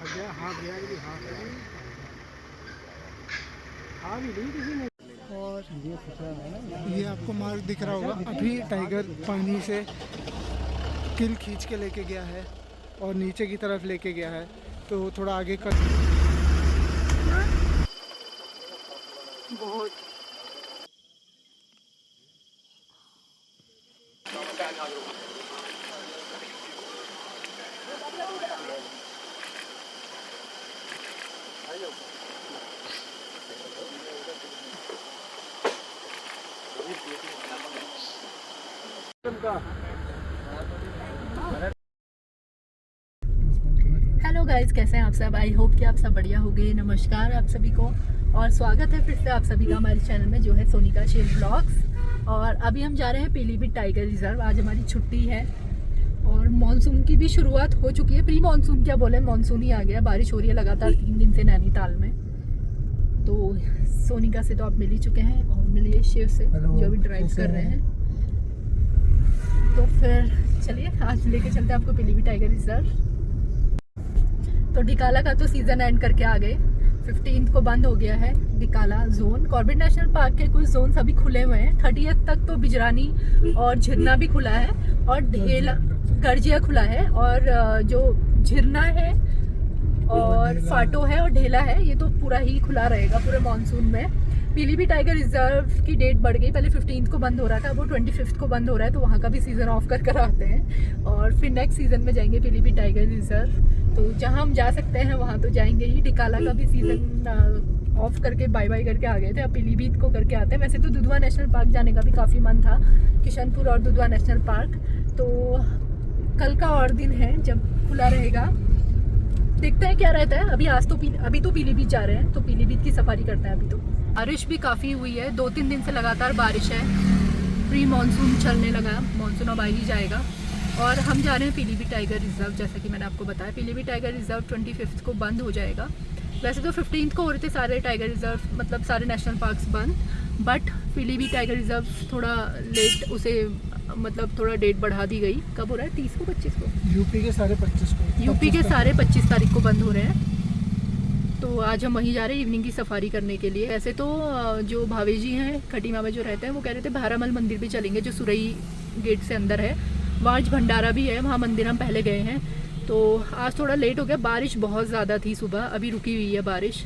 और ये आपको मार्ग दिख रहा होगा, अभी टाइगर पानी से किल खींच के लेके गया है और नीचे की तरफ लेके गया है, तो थोड़ा आगे कर बहुत हेलो गाइस, कैसे हैं आप सब। आई होप कि आप सब बढ़िया होंगे। नमस्कार आप सभी को और स्वागत है फिर से आप सभी का हमारे चैनल में, जो है सोनिका शेर ब्लॉग्स। और अभी हम जा रहे हैं पीलीभीत टाइगर रिजर्व। आज हमारी छुट्टी है और मॉनसून की भी शुरुआत हो चुकी है। प्री मॉनसून क्या बोले, मॉनसून ही आ गया। बारिश हो रही है लगातार 3 दिन से नैनीताल में। तो सोनिका से तो आप मिल ही चुके हैं और मिलिए शिव से जो अभी ड्राइव कर रहे हैं। तो फिर चलिए आज लेके चलते हैं आपको पीलीभीत टाइगर रिजर्व। तो डिकाला का तो सीजन एंड करके आ गए। 15 को बंद हो गया है डिकाला जोन। कॉर्बेट नेशनल पार्क के कुछ जोन अभी खुले हुए हैं। 30th तक तो बिजरानी और झिरना भी खुला है और ढेला गर्जिया खुला है। और जो झिरना है और फाटो है और ढेला है, ये तो पूरा ही खुला रहेगा पूरे मानसून में। पीलीभीत टाइगर रिजर्व की डेट बढ़ गई। पहले 15 को बंद हो रहा था, वो 25 को बंद हो रहा है। तो वहाँ का भी सीज़न ऑफ कर आते हैं और फिर नेक्स्ट सीज़न में जाएंगे पीलीभीत टाइगर रिजर्व। तो जहाँ हम जा सकते हैं वहाँ तो जाएंगे ही। डिकाला का भी सीज़न ऑफ करके बाय बाय करके आ गए थे, अब पीलीभीत को करके आते हैं। वैसे तो दुधवा नेशनल पार्क जाने का भी काफ़ी मन था, किशनपुर और दुधवा नेशनल पार्क। तो कल का और दिन है जब खुला रहेगा, देखते हैं क्या रहता है। अभी तो पीलीभीत जा रहे हैं, तो पीलीभीत की सफारी करते हैं। अभी तो बारिश भी काफ़ी हुई है, 2-3 दिन से लगातार बारिश है। प्री मानसून चलने लगा, मानसून अब आ ही जाएगा। और हम जा रहे हैं पीलीभीत टाइगर रिजर्व। जैसा कि मैंने आपको बताया, पीलीभीत टाइगर रिजर्व 25 को बंद हो जाएगा। वैसे तो 15 को हो रहे थे सारे टाइगर रिजर्व, मतलब सारे नेशनल पार्क्स बंद। बट पीलीभीत टाइगर रिजर्व थोड़ा लेट, उसे मतलब थोड़ा डेट बढ़ा दी गई। कब हो रहा है? 30 को 25 को? यूपी के सारे 25 को, यूपी के सारे 25 तारीख को बंद हो रहे हैं। तो आज हम वहीं जा रहे हैं इवनिंग की सफारी करने के लिए। ऐसे तो जो भावे जी हैं खटीमा में जो रहते हैं, वो कह रहे थे भारामल मंदिर भी चलेंगे, जो सुरई गेट से अंदर है। वाज भंडारा भी है, वहाँ मंदिर हम पहले गए हैं। तो आज थोड़ा लेट हो गया, बारिश बहुत ज़्यादा थी सुबह, अभी रुकी हुई है बारिश,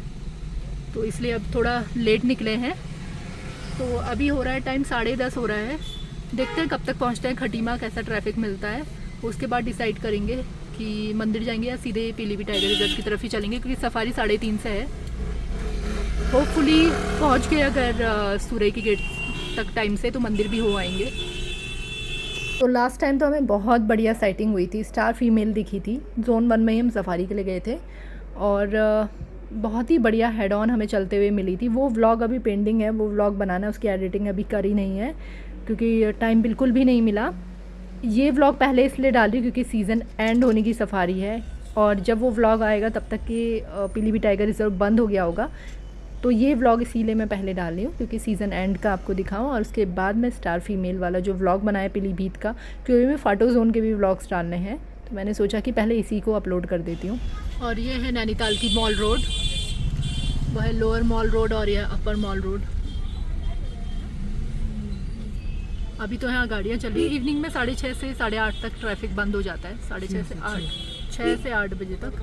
तो इसलिए अब थोड़ा लेट निकले हैं। तो अभी हो रहा है टाइम 10:30 हो रहा है। देखते हैं कब तक पहुँचते हैं खटीमा, कैसा ट्रैफिक मिलता है। उसके बाद डिसाइड करेंगे कि मंदिर जाएंगे या सीधे पीलीभीत टाइगर रिजर्व की तरफ ही चलेंगे, क्योंकि सफारी 3:30 से है। होपफुली पहुँच के अगर सूरई की गेट तक टाइम से, तो मंदिर भी हो आएंगे। तो लास्ट टाइम तो हमें बहुत बढ़िया साइटिंग हुई थी, स्टार फीमेल दिखी थी। जोन 1 में ही हम सफारी के लिए गए थे और बहुत ही बढ़िया हेड ऑन हमें चलते हुए मिली थी। वो व्लॉग अभी पेंडिंग है, वो व्लॉग बनाना है, उसकी एडिटिंग अभी करी नहीं है क्योंकि टाइम बिल्कुल भी नहीं मिला। ये व्लॉग पहले इसलिए डाल रही हूँ क्योंकि सीज़न एंड होने की सफारी है और जब वो व्लॉग आएगा तब तक कि पीलीभीत टाइगर रिजर्व बंद हो गया होगा। तो ये व्लॉग इसीलिए मैं पहले डाल रही हूँ क्योंकि सीज़न एंड का आपको दिखाऊँ और उसके बाद मैं स्टार फीमेल वाला जो व्लॉग बनाया पीलीभीत का, क्योंकि मैं फाटो जोन के भी व्लॉग्स डालने हैं, तो मैंने सोचा कि पहले इसी को अपलोड कर देती हूँ। और ये है नैनीताल की मॉल रोड, वह है लोअर मॉल रोड और यह अपर मॉल रोड। अभी तो यहाँ गाड़ियाँ चल रही है। इवनिंग में 6:30 से 8:30 तक ट्रैफिक बंद हो जाता है, 6:30 से 8, 6 से 8 बजे तक।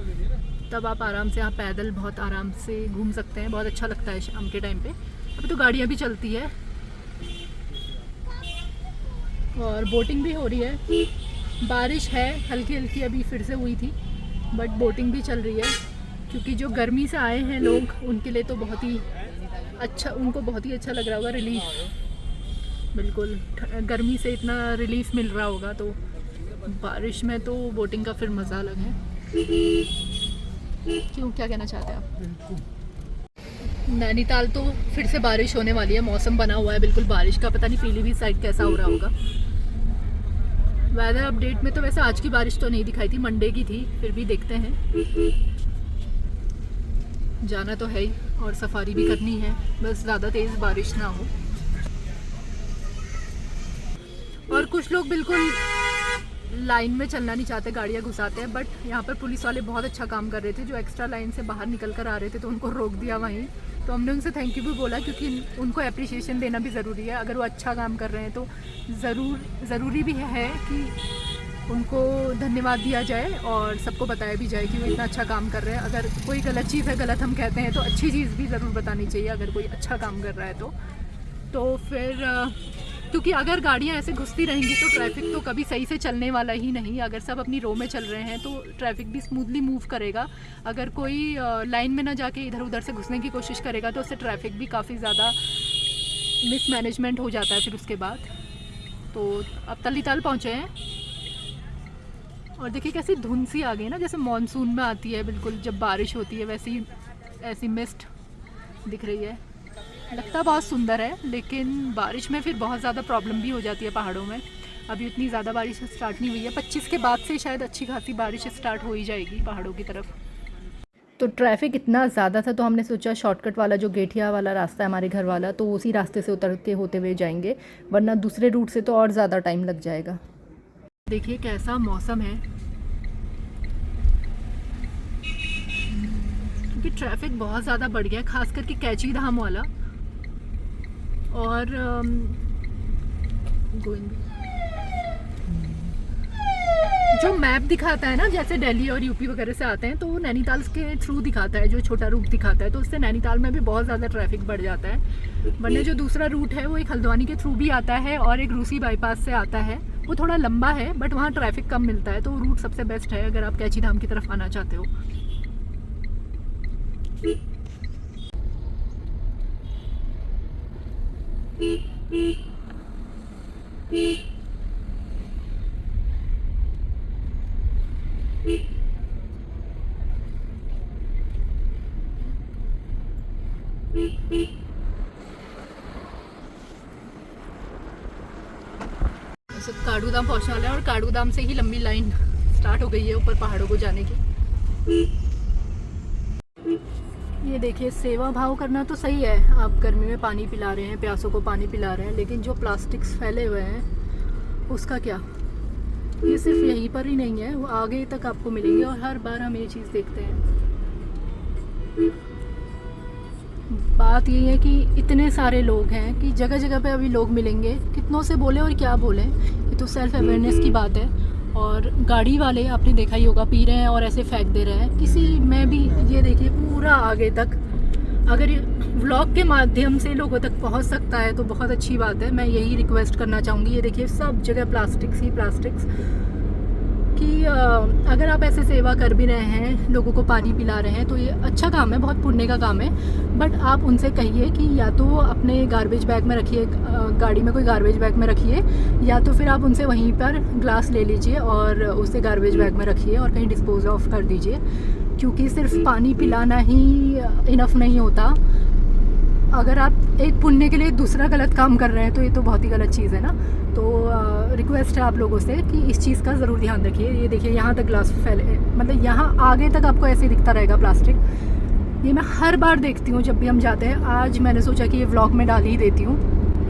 तब आप आराम से यहाँ पैदल बहुत आराम से घूम सकते हैं, बहुत अच्छा लगता है शाम के टाइम पे। अभी तो गाड़ियाँ भी चलती है और बोटिंग भी हो रही है। बारिश है हल्की हल्की, अभी फिर से हुई थी, बट बोटिंग भी चल रही है क्योंकि जो गर्मी से आए हैं लोग, उनके लिए तो बहुत ही अच्छा, उनको बहुत ही अच्छा लग रहा होगा, रिलीफ। बिल्कुल गर्मी से इतना रिलीफ मिल रहा होगा, तो बारिश में तो बोटिंग का फिर मज़ा अलग है। क्यों, क्या कहना चाहते हैं आप? नैनीताल तो फिर से बारिश होने वाली है, मौसम बना हुआ है बिल्कुल बारिश का। पता नहीं पीलीभीत साइड कैसा हो रहा होगा। वेदर अपडेट में तो वैसे आज की बारिश तो नहीं दिखाई थी, मंडे की थी, फिर भी देखते हैं। जाना तो है ही और सफारी भी करनी है, बस ज़्यादा तेज़ बारिश ना हो। और कुछ लोग बिल्कुल लाइन में चलना नहीं चाहते, गाड़ियाँ घुसाते हैं। बट यहाँ पर पुलिस वाले बहुत अच्छा काम कर रहे थे, जो एक्स्ट्रा लाइन से बाहर निकल कर आ रहे थे तो उनको रोक दिया वहीं। तो हमने उनसे थैंक यू भी बोला, क्योंकि उनको अप्रिशिएशन देना भी ज़रूरी है। अगर वो अच्छा काम कर रहे हैं तो ज़रूरी भी है कि उनको धन्यवाद दिया जाए और सबको बताया भी जाए कि वो इतना अच्छा काम कर रहे हैं। अगर कोई गलत चीज़ है, गलत हम कहते हैं, तो अच्छी चीज़ भी ज़रूर बतानी चाहिए अगर कोई अच्छा काम कर रहा है तो फिर क्योंकि अगर गाड़ियाँ ऐसे घुसती रहेंगी तो ट्रैफिक तो कभी सही से चलने वाला ही नहीं। अगर सब अपनी रो में चल रहे हैं तो ट्रैफिक भी स्मूथली मूव करेगा। अगर कोई लाइन में ना जाके इधर उधर से घुसने की कोशिश करेगा तो उससे ट्रैफिक भी काफ़ी ज़्यादा मिसमैनेजमेंट हो जाता है फिर उसके बाद। तो अब तलीताल पहुँचे हैं और देखिए कैसी धुंध सी आ गई ना, जैसे मॉनसून में आती है बिल्कुल जब बारिश होती है, वैसी ऐसी मिस्ट दिख रही है। लगता बहुत सुंदर है, लेकिन बारिश में फिर बहुत ज़्यादा प्रॉब्लम भी हो जाती है पहाड़ों में। अभी उतनी ज़्यादा बारिश स्टार्ट नहीं हुई है, 25 के बाद से शायद अच्छी खासी बारिश स्टार्ट हो ही जाएगी पहाड़ों की तरफ। तो ट्रैफिक इतना ज़्यादा था तो हमने सोचा शॉर्टकट वाला जो गेठिया वाला रास्ता है हमारे घर वाला, तो उसी रास्ते से उतर के होते हुए जाएंगे, वरना दूसरे रूट से तो और ज़्यादा टाइम लग जाएगा। देखिए कैसा मौसम है, क्योंकि ट्रैफिक बहुत ज़्यादा बढ़ गया है, खास करके कैची धाम वाला। और जो मैप दिखाता है ना, जैसे दिल्ली और यूपी वगैरह से आते हैं तो वो नैनीताल के थ्रू दिखाता है, जो छोटा रूट दिखाता है, तो उससे नैनीताल में भी बहुत ज़्यादा ट्रैफिक बढ़ जाता है। वरना जो दूसरा रूट है वो एक हल्द्वानी के थ्रू भी आता है और एक रूसी बाईपास से आता है। वो थोड़ा लंबा है बट वहाँ ट्रैफिक कम मिलता है, तो वो रूट सबसे बेस्ट है अगर आप कैची धाम की तरफ आना चाहते हो। काड़ू धाम पहुंचने वाला है और काड़ू धाम से ही लंबी लाइन स्टार्ट हो गई है ऊपर पहाड़ों को जाने की। ये देखिए, सेवा भाव करना तो सही है, आप गर्मी में पानी पिला रहे हैं, प्यासों को पानी पिला रहे हैं, लेकिन जो प्लास्टिक्स फैले हुए हैं उसका क्या? ये सिर्फ यहीं पर ही नहीं है, वो आगे तक आपको मिलेंगे और हर बार हम ये चीज़ देखते हैं। बात ये है कि इतने सारे लोग हैं कि जगह जगह पे अभी लोग मिलेंगे, कितनों से बोले और क्या बोले। ये तो सेल्फ अवेयरनेस की बात है। और गाड़ी वाले आपने देखा ही होगा, पी रहे हैं और ऐसे फेंक दे रहे हैं किसी में भी। ये देखिए पूरा आगे तक, अगर ये व्लॉग के माध्यम से लोगों तक पहुंच सकता है तो बहुत अच्छी बात है। मैं यही रिक्वेस्ट करना चाहूँगी। ये देखिए सब जगह प्लास्टिक्स ही प्लास्टिक्स कि अगर आप ऐसे सेवा कर भी रहे हैं, लोगों को पानी पिला रहे हैं, तो ये अच्छा काम है, बहुत पुण्य का काम है। बट आप उनसे कहिए कि या तो अपने गार्बेज बैग में रखिए, गाड़ी में कोई गार्बेज बैग में रखिए, या तो फिर आप उनसे वहीं पर ग्लास ले लीजिए और उसे गार्बेज बैग में रखिए और कहीं डिस्पोज ऑफ कर दीजिए। क्योंकि सिर्फ पानी पिलाना ही इनफ नहीं होता। अगर आप एक पुण्य के लिए दूसरा गलत काम कर रहे हैं तो ये तो बहुत ही गलत चीज़ है ना। तो रिक्वेस्ट है आप लोगों से कि इस चीज़ का ज़रूर ध्यान रखिए। ये देखिए यहाँ तक ग्लास फैले, मतलब यहाँ आगे तक आपको ऐसे दिखता रहेगा प्लास्टिक। ये मैं हर बार देखती हूँ जब भी हम जाते हैं। आज मैंने सोचा कि ये व्लॉग में डाल ही देती हूँ।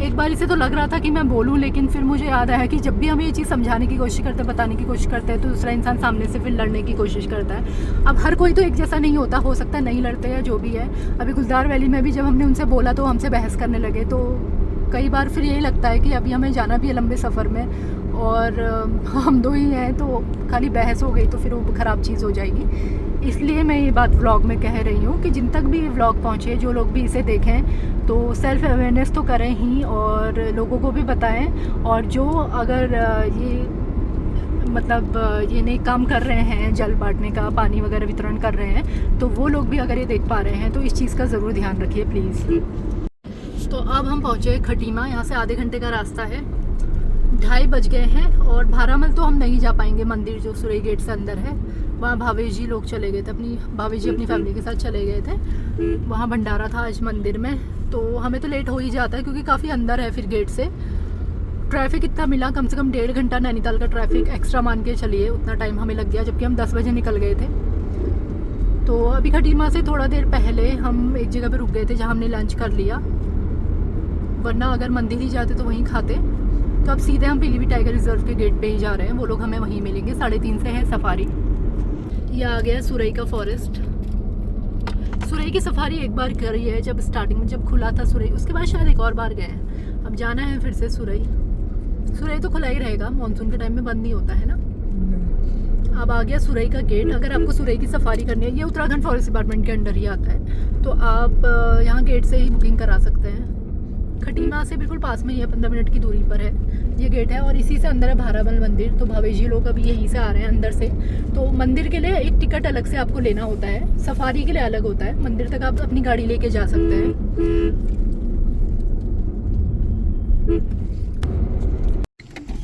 एक बार इसे तो लग रहा था कि मैं बोलूँ, लेकिन फिर मुझे याद आया कि जब भी हम ये चीज़ समझाने की कोशिश करते हैं, बताने की कोशिश करते हैं, तो दूसरा इंसान सामने से फिर लड़ने की कोशिश करता है। अब हर कोई तो एक जैसा नहीं होता, हो सकता है नहीं लड़ते हैं, जो भी है। अभी गुलदार वैली में भी जब हमने उनसे बोला तो हमसे बहस करने लगे। तो कई बार फिर यही लगता है कि अभी हमें जाना भी है लंबे सफ़र में और हम दो ही हैं, तो खाली बहस हो गई तो फिर वो ख़राब चीज़ हो जाएगी। इसलिए मैं ये बात व्लॉग में कह रही हूँ कि जिन तक भी व्लॉग पहुँचे, जो लोग भी इसे देखें, तो सेल्फ अवेयरनेस तो करें ही और लोगों को भी बताएं। और जो अगर ये मतलब ये नए काम कर रहे हैं, जल बांटने का, पानी वगैरह वितरण कर रहे हैं, तो वो लोग भी अगर ये देख पा रहे हैं तो इस चीज़ का ज़रूर ध्यान रखिए प्लीज़। तो अब हम पहुँचे खटीमा, यहाँ से आधे घंटे का रास्ता है। 2:30 बज गए हैं और भारामल तो हम नहीं जा पाएंगे, मंदिर जो सुरई गेट से अंदर है वहाँ भावेश जी लोग चले गए थे, भावेश जी अपनी फैमिली के साथ चले गए थे। वहाँ भंडारा था आज मंदिर में, तो हमें तो लेट हो ही जाता है क्योंकि काफ़ी अंदर है फिर गेट से। ट्रैफिक इतना मिला, कम से कम 1.5 घंटा नैनीताल का ट्रैफिक एक्स्ट्रा मान के चलिए, उतना टाइम हमें लग गया, जबकि हम 10 बजे निकल गए थे। तो अभी खटीमा से थोड़ा देर पहले हम एक जगह पे रुक गए थे जहाँ हमने लंच कर लिया, वरना अगर मंदिर ही जाते तो वहीं खाते। तो अब सीधे हम पीलीभीत टाइगर रिजर्व के गेट पे ही जा रहे हैं, वो लोग हमें वहीं मिलेंगे। 3:30 से है सफारी। ये आ गया सुरई का फॉरेस्ट। सुरई की सफारी एक बार करी है जब स्टार्टिंग में जब खुला था सुरई, उसके बाद शायद एक और बार गए हैं। अब जाना है फिर से सुरई। सुरई तो खुला ही रहेगा, मानसून के टाइम में बंद नहीं होता है ना। अब आ गया सुरई का गेट। अगर आपको सुरई की सफारी करनी है, ये उत्तराखंड फॉरेस्ट डिपार्टमेंट के अंडर ही आता है, तो आप यहाँ गेट से ही बुकिंग करा सकते हैं। खटीमा से बिल्कुल पास में ही है, 15 मिनट की दूरी पर है ये गेट है। और इसी से अंदर है भाराबल मंदिर। तो भावेश जी लोग अभी यहीं से आ रहे हैं अंदर से। तो मंदिर के लिए एक टिकट अलग से आपको लेना होता है, सफारी के लिए अलग होता है। मंदिर तक आप अपनी गाड़ी लेके जा सकते हैं।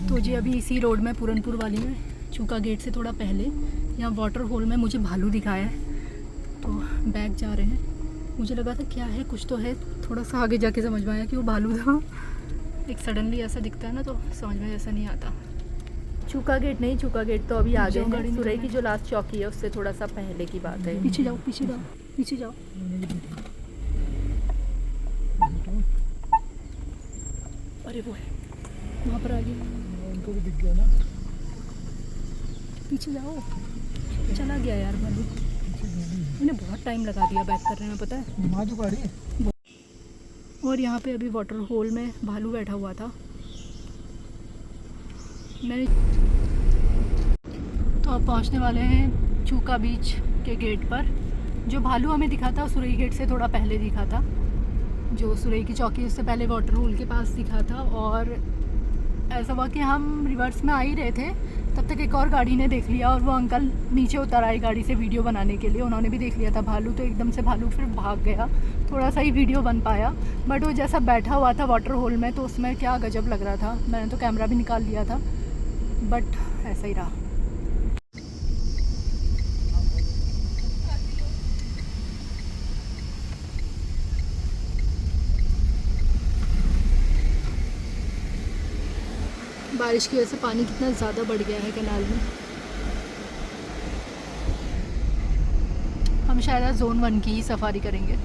तो जी अभी इसी रोड में पूरनपुर वाली में चूका गेट से थोड़ा पहले यहाँ वाटर होल में मुझे भालू दिखाया है, तो बैक जा रहे हैं। मुझे लगा था क्या है, कुछ तो है, थोड़ा सा आगे जाके समझ में आया कि वो भालू था। एक सडनली ऐसा दिखता है ना, तो समझ में ऐसा नहीं आता। चूका गेट नहीं, चूका गेट तो अभी आगे है। सुरई की जो लास्ट चौकी है उससे थोड़ा सा पहले की बात है। पीछे जाओ, पीछे जाओ, पीछे जाओ। अरे वो है वहाँ पर आगे, उनको भी दिख गया ना। पीछे जाओ, चला गया यार भालू। मैंने बहुत टाइम लगा दिया बैक करने में, पता है। और यहाँ पे अभी वाटर होल में भालू बैठा हुआ था। मैंने तो अब पहुँचने वाले हैं चूका बीच के गेट पर। जो भालू हमें दिखा था सुरई गेट से थोड़ा पहले दिखा था, जो सुरई की चौकी उससे पहले वाटर होल के पास दिखा था। और ऐसा हुआ कि हम रिवर्स में आ ही रहे थे, तब तक एक और गाड़ी ने देख लिया और वो अंकल नीचे उतर आए गाड़ी से वीडियो बनाने के लिए। उन्होंने भी देख लिया था भालू, तो एकदम से भालू फिर भाग गया। थोड़ा सा ही वीडियो बन पाया, बट वो जैसा बैठा हुआ था वाटर होल में तो उसमें क्या गजब लग रहा था। मैंने तो कैमरा भी निकाल लिया था, बट ऐसा ही रहा। बारिश की वजह से पानी कितना ज़्यादा बढ़ गया है कैनाल में। हम शायद आज जोन 1 की ही सफारी करेंगे।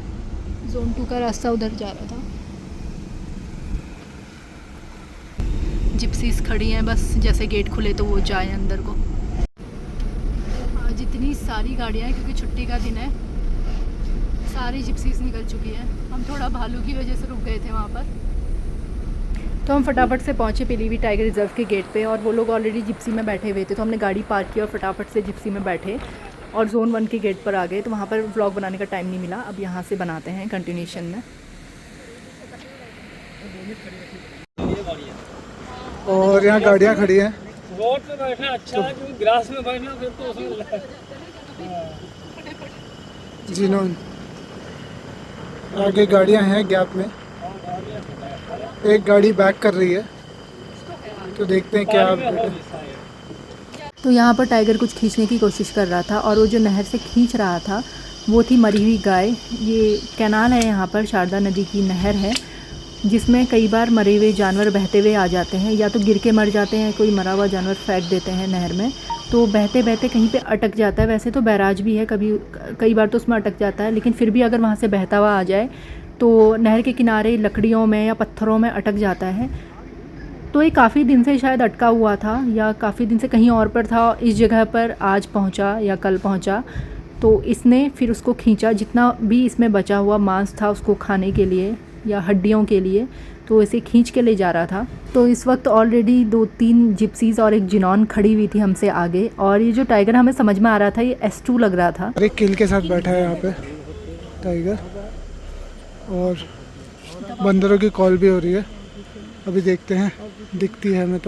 जोन 2 का रास्ता उधर जा रहा था। जिप्सीज खड़ी हैं, बस जैसे गेट खुले तो वो जाए अंदर को। आज इतनी सारी गाड़ियाँ हैं क्योंकि छुट्टी का दिन है, सारी जिप्सीज निकल चुकी हैं। हम थोड़ा भालू की वजह से रुक गए थे वहाँ पर, तो हम फटाफट से पहुँचे पीलीभीत टाइगर रिजर्व के गेट पे। और वो लोग ऑलरेडी जिप्सी में बैठे हुए थे, तो हमने गाड़ी पार्क की और फटाफट से जिप्सी में बैठे और जोन 1 के गेट पर आ गए। तो वहाँ पर व्लॉग बनाने का टाइम नहीं मिला। अब यहाँ से बनाते हैं कंटिन्यूशन में। और यहाँ गाड़ियाँ खड़ी हैं। रोड पे बैठना अच्छा है, क्योंकि ग्रास में बैठना फिर तो उसमें जिन्होंने आगे गाड़ियाँ हैं गैप में, एक गाड़ी बैक कर रही है, तो देखते हैं क्या अपडेट है। तो यहाँ पर टाइगर कुछ खींचने की कोशिश कर रहा था और वो जो नहर से खींच रहा था वो थी मरी हुई गाय। ये कैनाल है, यहाँ पर शारदा नदी की नहर है जिसमें कई बार मरे हुए जानवर बहते हुए आ जाते हैं, या तो गिर के मर जाते हैं, कोई मरा हुआ जानवर फेंक देते हैं नहर में, तो बहते बहते कहीं पे अटक जाता है। वैसे तो बैराज भी है, कई बार तो उसमें अटक जाता है, लेकिन फिर भी अगर वहाँ से बहता हुआ आ जाए तो नहर के किनारे लकड़ियों में या पत्थरों में अटक जाता है। तो ये काफ़ी दिन से शायद अटका हुआ था, या काफ़ी दिन से कहीं और पर था, इस जगह पर आज पहुंचा या कल पहुंचा, तो इसने फिर उसको खींचा। जितना भी इसमें बचा हुआ मांस था उसको खाने के लिए या हड्डियों के लिए, तो इसे खींच के ले जा रहा था। तो इस वक्त ऑलरेडी 2-3 जिप्सीज और एक जिनॉन खड़ी हुई थी हमसे आगे, और ये जो टाइगर हमें समझ में आ रहा था ये S2 लग रहा था। अरे किल के साथ बैठा है यहाँ पे टाइगर, और बंदरों की कॉल भी हो रही है। अभी देखते हैं, दिखती है हमें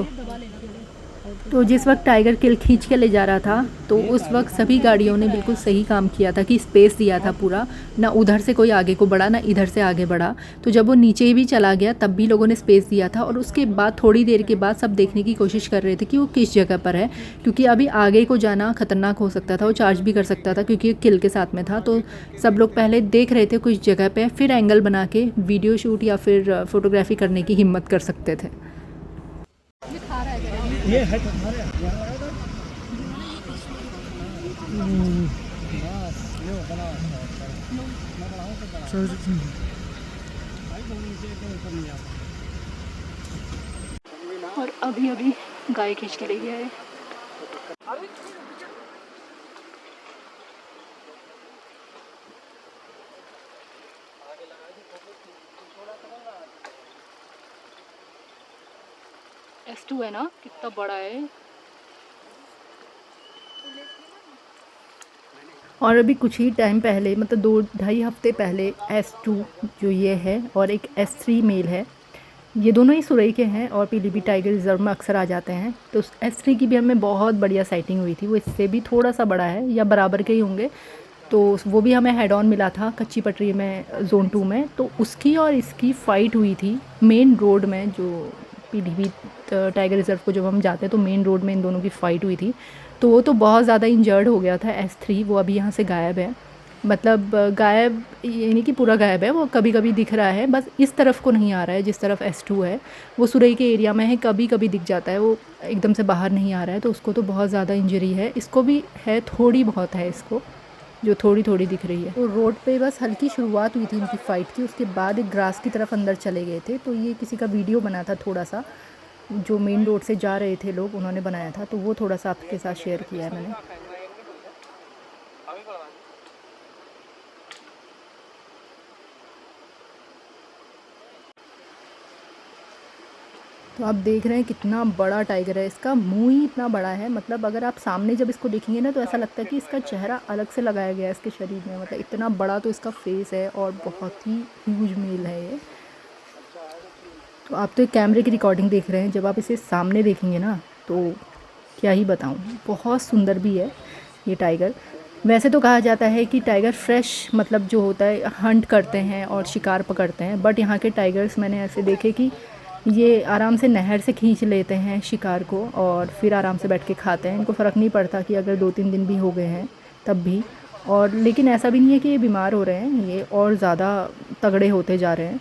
तो जिस वक्त टाइगर किल खींच के ले जा रहा था, तो उस वक्त सभी गाड़ियों ने बिल्कुल सही काम किया था कि स्पेस दिया था पूरा, ना उधर से कोई आगे को बढ़ा ना इधर से आगे बढ़ा। तो जब वो नीचे भी चला गया तब भी लोगों ने स्पेस दिया था, और उसके बाद थोड़ी देर के बाद सब देखने की कोशिश कर रहे थे कि वो किस जगह पर है, क्योंकि अभी आगे को जाना खतरनाक हो सकता था, वो चार्ज भी कर सकता था क्योंकि किल के साथ में था। तो सब लोग पहले देख रहे थे कुछ जगह पर, फिर एंगल बना के वीडियो शूट या फिर फोटोग्राफी करने की हिम्मत कर सकते थे। ये है हमारे और अभी अभी गाय खींच के ले गया है। S2 है ना, कितना बड़ा है। और अभी कुछ ही टाइम पहले, मतलब 2-2.5 हफ्ते पहले S2 जो ये है और एक S3 मेल है, ये दोनों ही सुरई के हैं और पीलीभीत टाइगर रिजर्व में अक्सर आ जाते हैं। तो S3 की भी हमें बहुत बढ़िया साइटिंग हुई थी। वो इससे भी थोड़ा सा बड़ा है या बराबर के ही होंगे। तो वो भी हमें हेड ऑन मिला था कच्ची पटरी में, जोन 2 में। तो उसकी और इसकी फ़ाइट हुई थी मेन रोड में, जो पीलीभीत टाइगर रिजर्व को जब हम जाते हैं तो मेन रोड में इन दोनों की फ़ाइट हुई थी। तो वो तो बहुत ज़्यादा इंजर्ड हो गया था S3। वो अभी यहाँ से गायब है, मतलब गायब ये नहीं कि पूरा गायब है, वो कभी कभी दिख रहा है, बस इस तरफ को नहीं आ रहा है जिस तरफ S2 है। वो सुरई के एरिया में है, कभी कभी दिख जाता है, वो एकदम से बाहर नहीं आ रहा है। तो उसको तो बहुत ज़्यादा इंजरी है, इसको भी है, थोड़ी बहुत है इसको, जो थोड़ी थोड़ी दिख रही है। तो रोड पे बस हल्की शुरुआत हुई थी इनकी फ़ाइट की, उसके बाद एक ग्रास की तरफ अंदर चले गए थे। तो ये किसी का वीडियो बना था थोड़ा सा, जो मेन रोड से जा रहे थे लोग, उन्होंने बनाया था, तो वो थोड़ा सा आपके साथ शेयर किया है मैंने। तो आप देख रहे हैं कितना बड़ा टाइगर है। इसका मुंह ही इतना बड़ा है, मतलब अगर आप सामने जब इसको देखेंगे ना तो ऐसा लगता है कि इसका चेहरा अलग से लगाया गया है इसके शरीर में, मतलब इतना बड़ा तो इसका फेस है और बहुत ही ह्यूज मेल है ये। तो आप तो एक कैमरे की रिकॉर्डिंग देख रहे हैं, जब आप इसे सामने देखेंगे ना तो क्या ही बताऊँ, बहुत सुंदर भी है ये टाइगर। वैसे तो कहा जाता है कि टाइगर फ्रेश, मतलब जो होता है, हंट करते हैं और शिकार पकड़ते हैं, बट यहाँ के टाइगर्स मैंने ऐसे देखे कि ये आराम से नहर से खींच लेते हैं शिकार को और फिर आराम से बैठ के खाते हैं। इनको फ़र्क नहीं पड़ता कि अगर 2-3 दिन भी हो गए हैं तब भी। और लेकिन ऐसा भी नहीं है कि ये बीमार हो रहे हैं, ये और ज़्यादा तगड़े होते जा रहे हैं।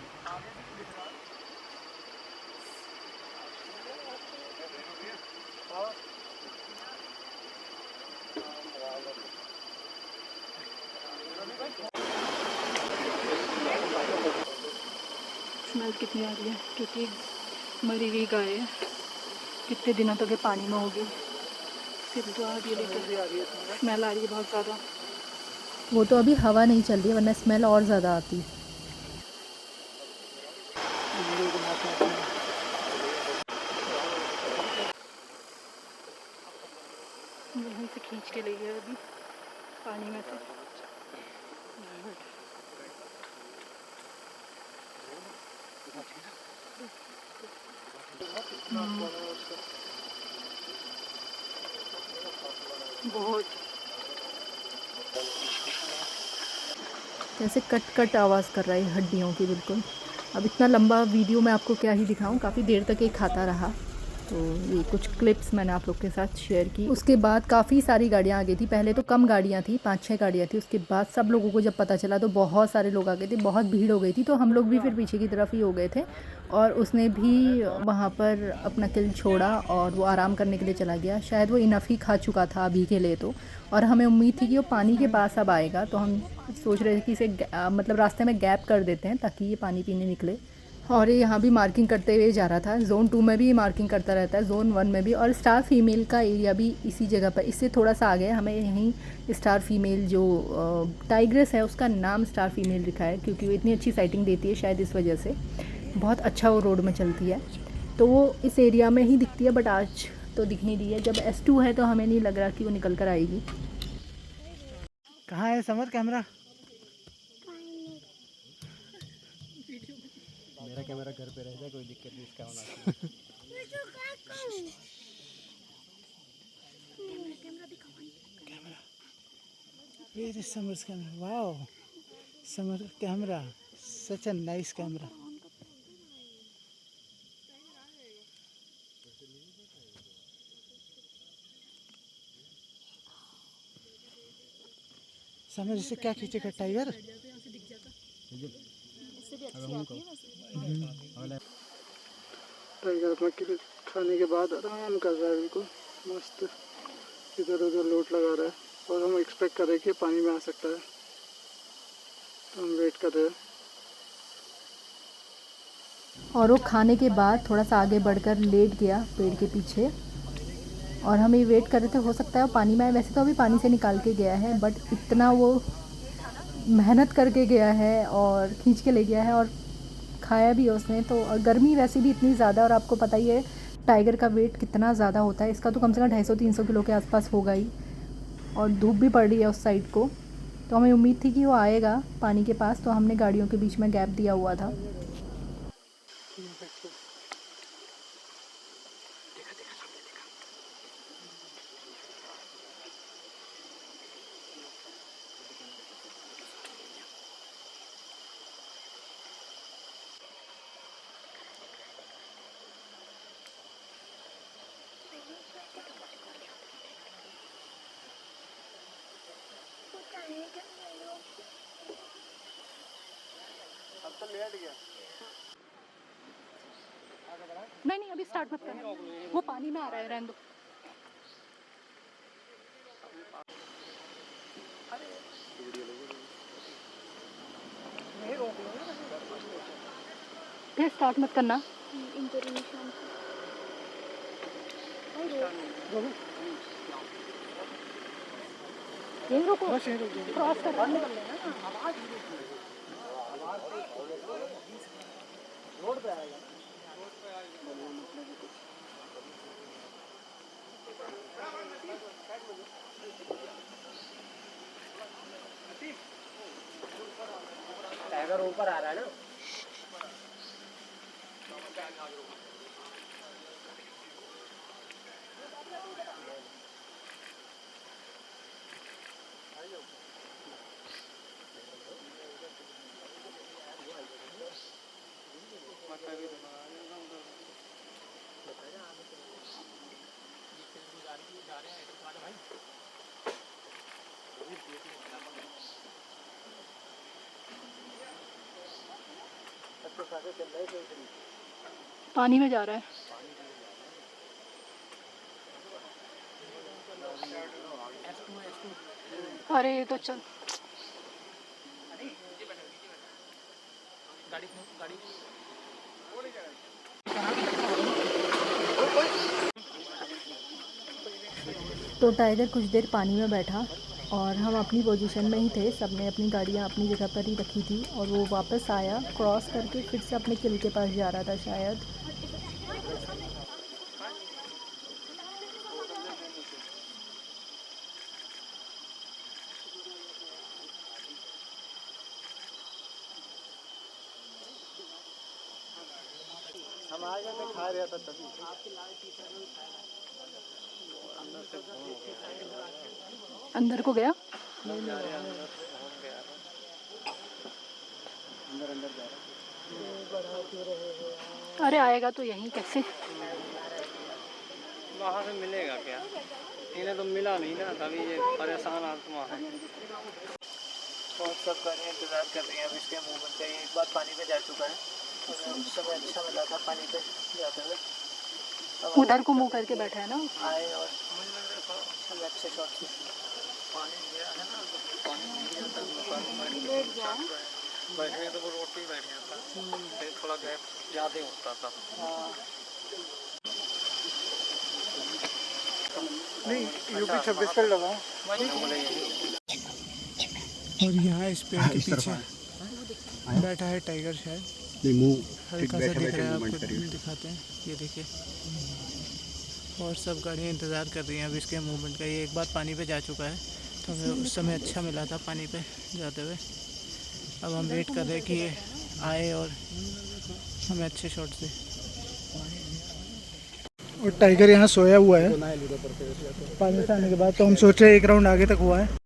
स्मेल कितनी आ रही है, क्योंकि मरी हुई गाय है, कितने दिनों तक ये पानी में होगी, फिर जो आ रही है, स्मेल आ रही है बहुत ज़्यादा। वो तो अभी हवा नहीं चल रही है, वरना स्मेल और ज़्यादा आती। यहीं से खींच के ले गया अभी पानी में से। बहुत जैसे कट कट आवाज़ कर रहा है हड्डियों की, बिल्कुल। अब इतना लंबा वीडियो मैं आपको क्या ही दिखाऊं, काफ़ी देर तक ये खाता रहा। तो ये कुछ क्लिप्स मैंने आप लोग के साथ शेयर की। उसके बाद काफ़ी सारी गाड़ियाँ आ गई थी, पहले तो कम गाड़ियाँ थी, 5-6 गाड़ियाँ थी। उसके बाद सब लोगों को जब पता चला तो बहुत सारे लोग आ गए थे, बहुत भीड़ हो गई थी। तो हम लोग भी फिर पीछे की तरफ ही हो गए थे और उसने भी वहाँ पर अपना किल छोड़ा और वो आराम करने के लिए चला गया। शायद वो इनफ ही खा चुका था अभी के लिए तो, और हमें उम्मीद थी कि वो पानी के पास अब आएगा। तो हम सोच रहे थे कि इसे मतलब रास्ते में गैप कर देते हैं ताकि ये पानी पीने निकले। और ये यहाँ भी मार्किंग करते हुए जा रहा था। जोन 2 में भी ये मार्किंग करता रहता है, जोन 1 में भी। और स्टार फीमेल का एरिया भी इसी जगह पर, इससे थोड़ा सा आगे हमें यहीं स्टार फीमेल जो टाइग्रेस है उसका नाम स्टार फीमेल लिखा है, क्योंकि वो इतनी अच्छी साइटिंग देती है, शायद इस वजह से बहुत अच्छा वो रोड में चलती है। तो वो इस एरिया में ही दिखती है, बट आज तो दिख नहीं रही है। जब S2 है तो हमें नहीं लग रहा कि वो निकल कर आएगी। कहाँ है समर कैमरा? मेरा कैमरा घर पे रहता है, कोई दिक्कत नहीं इसका होना। Where is Samar's camera? Wow, Samar camera, such a nice camera. Summer इसे क्या खींचेगा, टाइगर? टाइगर अपना किल खाने के बाद आराम कर रहा है, बिल्कुल मस्त इधर उधर लोट लगा रहा है। और हम एक्सपेक्ट कर रहे हैं कि पानी में आ सकता है, तो हम वेट कर रहे हैं। और वो खाने के बाद थोड़ा सा आगे बढ़कर लेट गया पेड़ के पीछे, और हम ये वेट कर रहे थे हो सकता है वो पानी में आए। वैसे तो अभी पानी से निकाल के गया है, बट इतना वो मेहनत करके गया है और खींच के ले गया है और खाया भी है उसने। तो और गर्मी वैसे भी इतनी ज़्यादा, और आपको पता ही है टाइगर का वेट कितना ज़्यादा होता है। इसका तो कम से कम 250-300 किलो के आसपास होगा ही, और धूप भी पड़ रही है उस साइड को। तो हमें उम्मीद थी कि वो आएगा पानी के पास, तो हमने गाड़ियों के बीच में गैप दिया हुआ था। नहीं अभी स्टार्ट मत करना, वो पानी में आ रहा है, रहने दो। फिर स्टार्ट मत करना। यहीं रुको, क्रॉस कर रहा है। टाइगर ऊपर आ रहा है ना। पानी में जा रहा है। अरे ये तो चल तो टाइगर कुछ देर पानी में बैठा, और हम अपनी पोजीशन में ही थे, सबने अपनी गाड़ियाँ अपनी जगह पर ही रखी थी, और वो वापस आया क्रॉस करके, फिर से अपने किल के पास जा रहा था शायद। हम आ गए थे, खा रहा था तभी। अंदर को गया, अरे आएगा तो यहीं कैसे। वहाँ से मिलेगा क्या? इन्हें तो मिला नहीं ना, तभी ये परेशान आत्मा है। और सब गाड़ियाँ इंतज़ार कर रही हैं अब इसके मूवमेंट का। एक बार पानी पे जा चुका है, तो उस समय अच्छा मिला था पानी पे जाते हुए। उधर को मुंह करके बैठा है ना, आए और सब अच्छे शॉट से पानी गया है ना, तो पानी गिर जाता है, बैठे तो वो रोटी बैठ जाता, फिर थोड़ा गैप ज़्यादा होता था। नहीं यूपी 26 पर लगा। और यहाँ इस पेड़ के पीछे बैठा है टाइगर, शायद हल्का सा दिख रहा है आपको, दिखाते हैं, ये देखिए। और सब गाड़ियाँ इंतज़ार कर रही हैं अब इसके मूवमेंट का। ये एक बार पानी पे जा चुका है, तो हमें उस समय अच्छा मिला था पानी पे जाते हुए। अब हम वेट कर रहे हैं कि ये आए और हमें अच्छे शॉट से। और टाइगर यहाँ सोया हुआ है पानी से आने के बाद, तो हम सोच रहे हैं एक राउंड आगे तक हुआ है।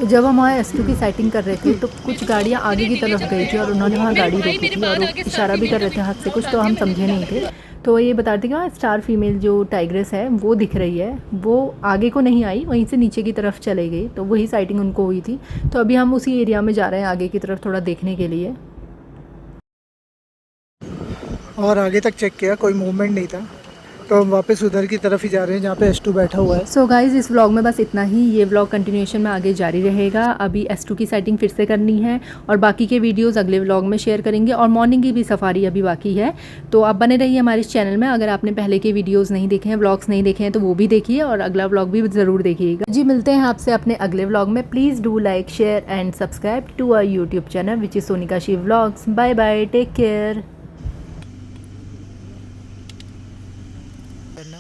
जब हम वहाँ S2 की साइटिंग कर रहे थे, तो कुछ गाड़ियाँ आगे की तरफ गई थी, और उन्होंने वहाँ गाड़ी रोकी थी और वो इशारा भी कर रहे थे हाथ से कुछ, तो हम समझे नहीं थे। तो ये बता रहे थे कि वहाँ स्टार फीमेल जो टाइग्रेस है वो दिख रही है, वो आगे को नहीं आई, वहीं से नीचे की तरफ चले गई, तो वही साइटिंग उनको हुई थी। तो अभी हम उसी एरिया में जा रहे हैं आगे की तरफ थोड़ा देखने के लिए। और आगे तक चेक किया, कोई मूवमेंट नहीं था, तो हम वापस उधर की तरफ ही जा रहे हैं जहाँ पे S2 बैठा हुआ है। सो गाइज़ इस व्लॉग में बस इतना ही। ये व्लॉग कंटिन्यूएशन में आगे जारी रहेगा। अभी S2 की सेटिंग फिर से करनी है और बाकी के वीडियोस अगले व्लॉग में शेयर करेंगे और मॉर्निंग की भी सफारी अभी बाकी है। तो आप बने रहिए हमारे इस चैनल में। अगर आपने पहले के वीडियोज़ नहीं देखे हैं, व्लॉग्स नहीं देखे हैं, तो वो भी देखिए और अगला व्लॉग भी ज़रूर देखिएगा जी। मिलते हैं आपसे अपने अगले व्लॉग में। Please do like share and subscribe to our YouTube channel which is Sonika Shiv vlogs. Bye bye, take care. करना